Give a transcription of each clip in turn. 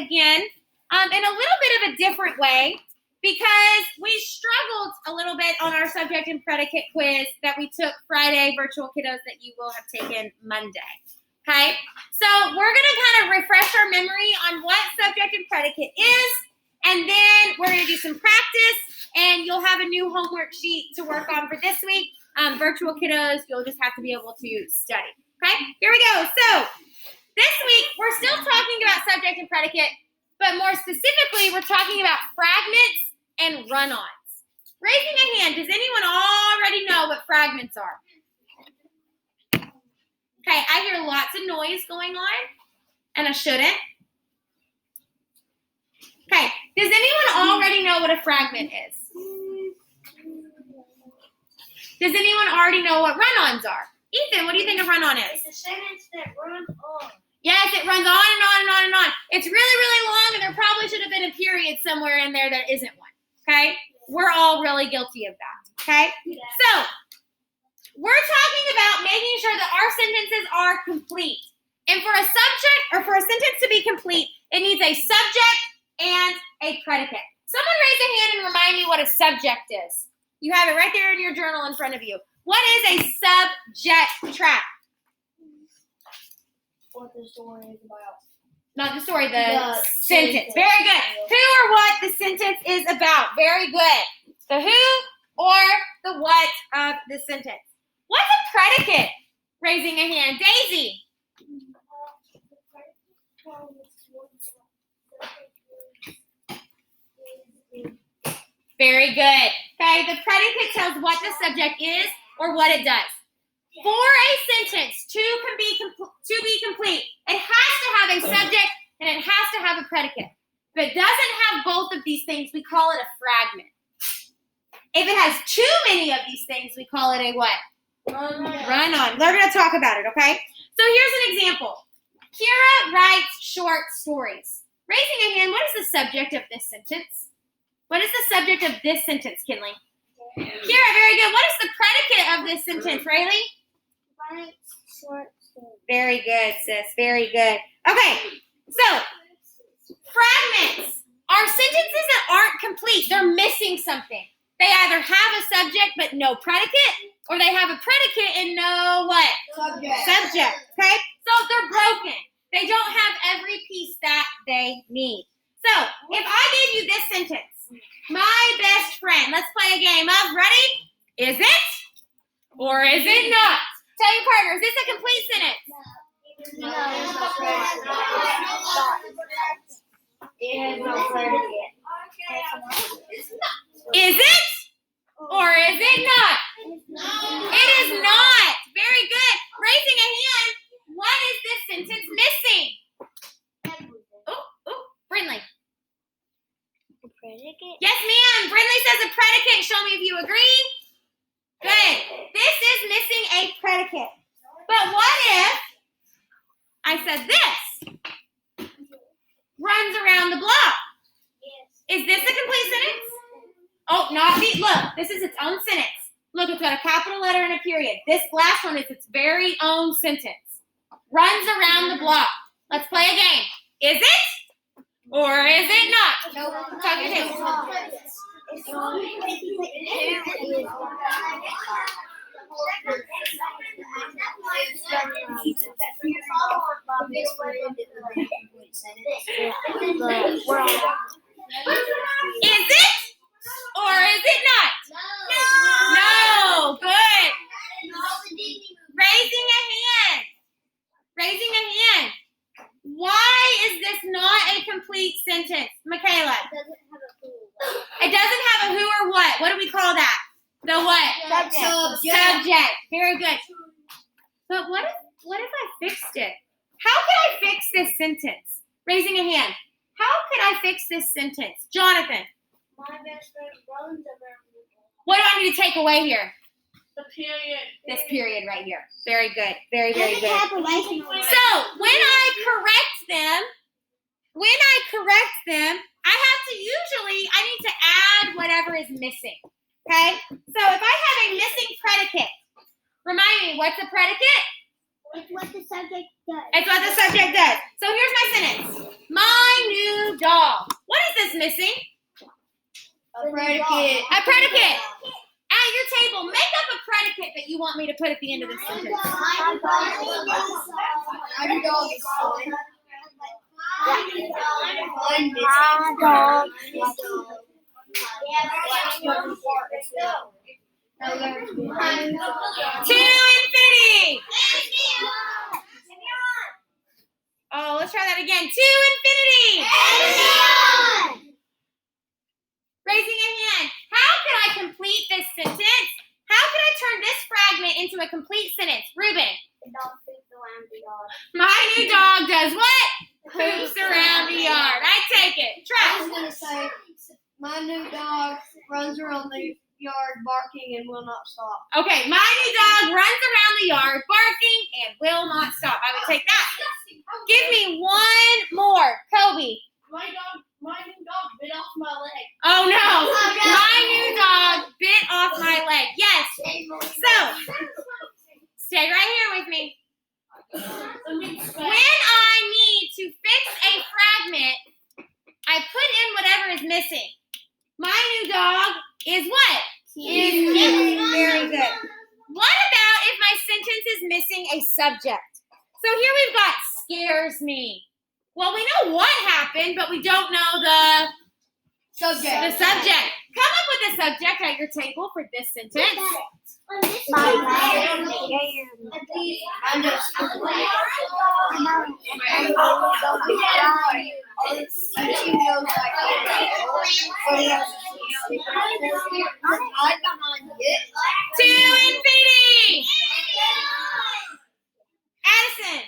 again in a little bit of a different way because we struggled a little bit on our subject and predicate quiz that we took Friday, virtual kiddos, that you will have taken Monday. Okay, so we're going to kind of refresh our memory on what subject and predicate is, and then we're going to do some practice, and you'll have a new homework sheet to work on for this week. Virtual kiddos, you'll just have to be able to study. Okay, here we go. So this week, we're still talking about subject and predicate, but more specifically, we're talking about fragments and run-ons. Raising a hand, does anyone already know what fragments are? Okay, I hear lots of noise going on, and I shouldn't. Okay, does anyone already know what a fragment is? Does anyone already know what run-ons are? Ethan, what do you think a run-on is? It's a sentence that runs on. Yes, it runs on and on and on and on. It's really, really long, and there probably should have been a period somewhere in there that isn't one, okay? We're all really guilty of that, okay? Yeah. So, we're talking about making sure that our sentences are complete. And for a subject, or for a sentence to be complete, it needs a subject and a predicate. Someone raise a hand and remind me what a subject is. You have it right there in your journal in front of you. What is a subject track? What the story is about. Not the story, the sentence. Very good. Who or what the sentence is about. Very good. The who or the what of the sentence. What's a predicate? Raising a hand. Daisy. Very good. Okay, the predicate tells what the subject is or what it does. For a sentence to be complete, it has to have a subject and it has to have a predicate. If it doesn't have both of these things, we call it a fragment. If it has too many of these things, we call it a what? Run-on. We're going to talk about it, okay? So here's an example. Kira writes short stories. Raising a hand, what is the subject of this sentence? What is the subject of this sentence, Kinley? Kira, very good. What is the predicate of this sentence, Rayleigh? Write short story. Very good, sis. Very good. Okay, so fragments are sentences that aren't complete. They're missing something. They either have a subject but no predicate, or they have a predicate and no what? Subject. Okay? So they're broken. They don't have every piece that they need. So if I gave you this sentence, my best friend, let's play a game of ready? Is it or is it not? Tell your partner, is this a complete sentence? No, it's not predicate. Is it or is it not? It is not. Very good. Raising a hand, what is this sentence missing? Oh, Brinley. Predicate? Yes, ma'am. Brinley says a predicate. Show me if you agree. Good. This is missing a predicate. But what if I said this? Runs around the block. Yes. Is this a complete sentence? Oh, not the, look, this is its own sentence. Look, it's got a capital letter and a period. This last one is its very own sentence. Runs around the block. Let's play a game. Is it or is it not? No. Talk your taste. Is it or is it not? No. Good. Raising a hand. Raising a hand. Why is this not a complete sentence? Michaela. It doesn't have a who or what. What do we call that? The what? Subject. Very good. But what if I fixed it? How could I fix this sentence? Raising a hand. How could I fix this sentence? Jonathan. My best friend runs around the block. What do I need to take away here? The period. This period right here. Very good. Very, very good. So, So when I correct them, I need to add whatever is missing. Okay? So if I have a missing predicate, remind me, what's a predicate? It's what the subject does. It's what the subject does. So here's my sentence. My new dog. What is this missing? A predicate. A predicate. At your table, make up a predicate that you want me to put at the end of this sentence. My dog is fine. To infinity. Oh, let's try that again. To infinity. Raising a hand. How can I complete this sentence? How can I turn this fragment into a complete sentence? Ruben. The dog poops around the yard. My new dog does what? Poops around the yard. I take it. I Travis. was gonna say, my new dog runs around the yard barking and will not stop. Okay, my new dog runs around the yard barking and will not stop. I would take that. Give me one more. Kobe. My new dog bit off my leg. Oh no. My new dog bit off my leg. Yes. So, stay right here with me. When I need to fix a fragment, I put in whatever is missing. My new dog is what? Is missing. Very good. What about if my sentence is missing a subject? So here we've got scares me. Well, we know what happened, but we don't know the subject. Come up with a subject at your table for this sentence. To infinity. Addison.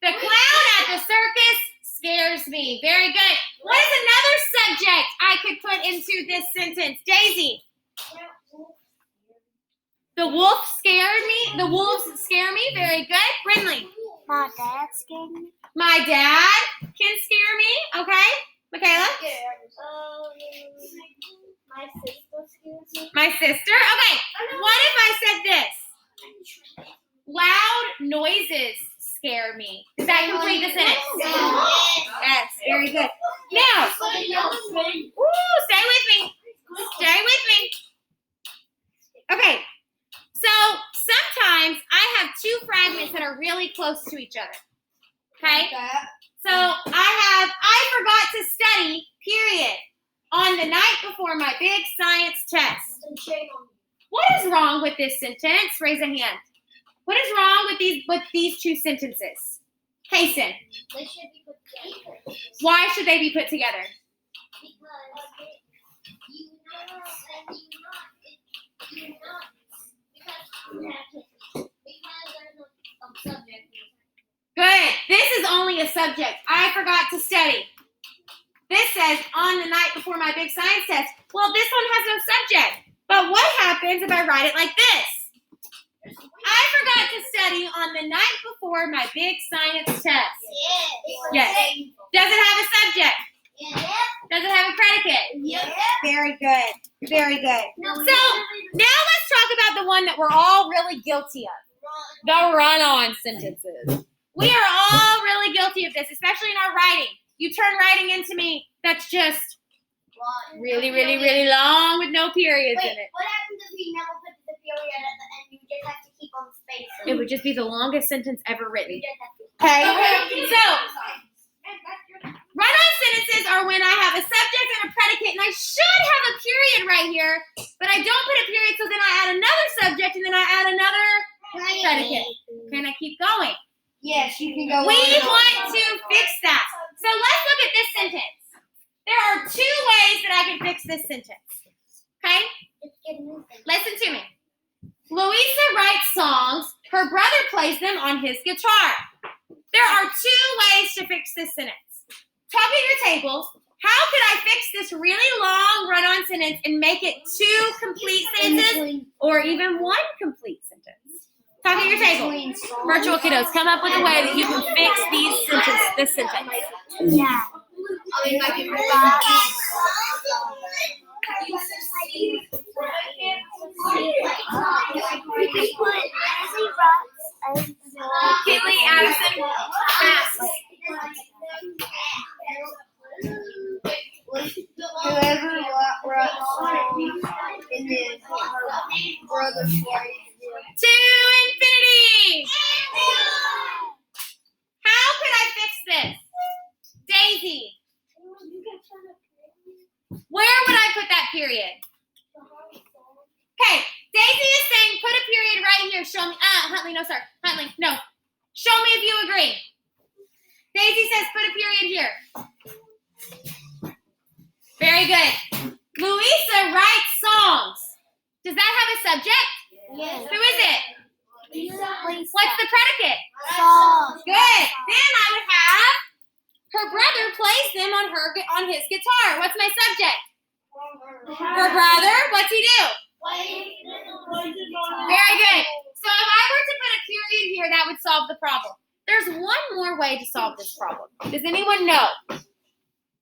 The clown at the circus scares me. Very good. What is another subject I could put into this sentence? Daisy. The wolf scared me. The wolves scare me. Very good. Brinley. My dad scared me. My dad can scare me. Okay. Michaela. My sister scares me. My sister. Okay. What if I said this? Loud noises scare me. Does that complete the sentence? Yes. Very good. Now. Ooh, stay with me. Stay with me. Okay. So sometimes I have two fragments that are really close to each other. Okay? So I forgot to study, period, on the night before my big science test. What is wrong with this sentence? Raise a hand. What is wrong with these two sentences? Hasten. They should be put together. Why should they be put together? Good. This is only a subject. I forgot to study. This says on the night before my big science test. Well, this one has no subject. But what happens if I write it like this? I forgot to study on the night before my big science test. Yes. Does it have a subject? Does it have a predicate? Very good. Very good. So now let's talk about the one that we're all really guilty of. The run-on sentences. We are all really guilty of this, especially in our writing. You turn writing into me that's just really, really, really long with no periods in it. What happens if we never put the period at the end? You just have to keep on spacing. It would just be the longest sentence ever written. You just have to. Okay? So, run-on sentences are when I have a subject and a predicate, and I should have a period right here, but I don't put a period, so then I add another subject, and then I add another predicate. Can I keep going? Yes, you can go. We want to fix that. So let's look at this sentence. There are two ways that I can fix this sentence. Okay? Listen to me. Louisa writes songs. Her brother plays them on his guitar. There are two ways to fix this sentence. Talk at your tables. How could I fix this really long run-on sentence and make it two complete sentences or even one complete sentence? Talk at your table. Virtual kiddos, come up with a way that you can fix this sentence. Yeah. show me. Huntley, no, sir. Huntley, no. Show me if you agree. Daisy says put a period here. Very good. Louisa writes songs. Does that have a subject? Yes. Who is it? What's the predicate? Song. Good. Then I would have her brother plays them on his guitar. What's my subject? Her brother. What's he do? Very good. So if I were to put a period here, that would solve the problem. There's one more way to solve this problem. Does anyone know?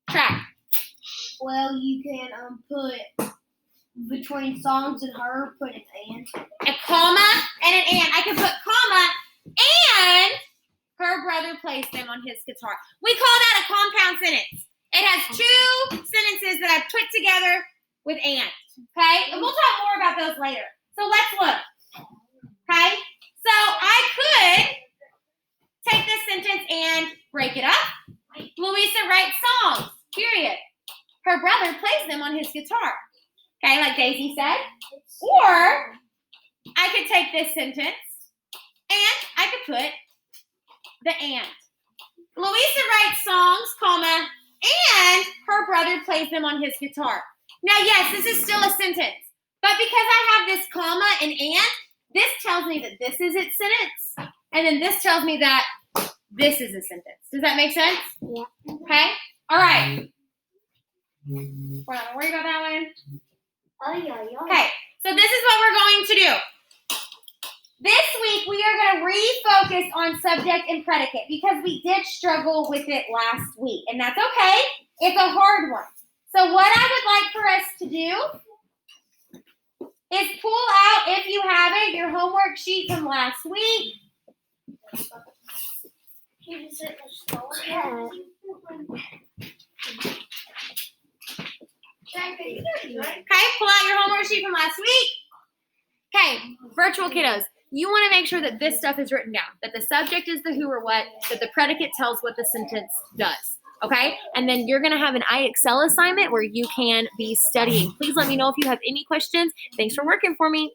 Track. Well, you can put between songs and her, put an and. A comma and an and. I could put comma and her brother plays them on his guitar. We call that a compound sentence. It has two sentences that I've put together with and. Okay? And we'll talk more about those later. So let's look. Okay? So I could take this sentence and break it up. Louisa writes songs, period. Her brother plays them on his guitar. Okay, like Daisy said. Or I could take this sentence and I could put the and. Louisa writes songs, comma, and her brother plays them on his guitar. Now, yes, this is still a sentence. But because I have this comma and, this tells me that this is its sentence. And then this tells me that this is a sentence. Does that make sense? Yeah. Okay? All right. We're not going to worry about that one. Okay, so this is what we're going to do. This week, we are going to refocus on subject and predicate because we did struggle with it last week. And that's okay. It's a hard one. So what I would like for us to do is pull out, if you have it, your homework sheet from last week. Okay, pull out your homework sheet from last week. Okay, virtual kiddos, you want to make sure that this stuff is written down, that the subject is the who or what, that the predicate tells what the sentence does. Okay, and then you're going to have an iExcel assignment where you can be studying. Please let me know if you have any questions. Thanks for working for me.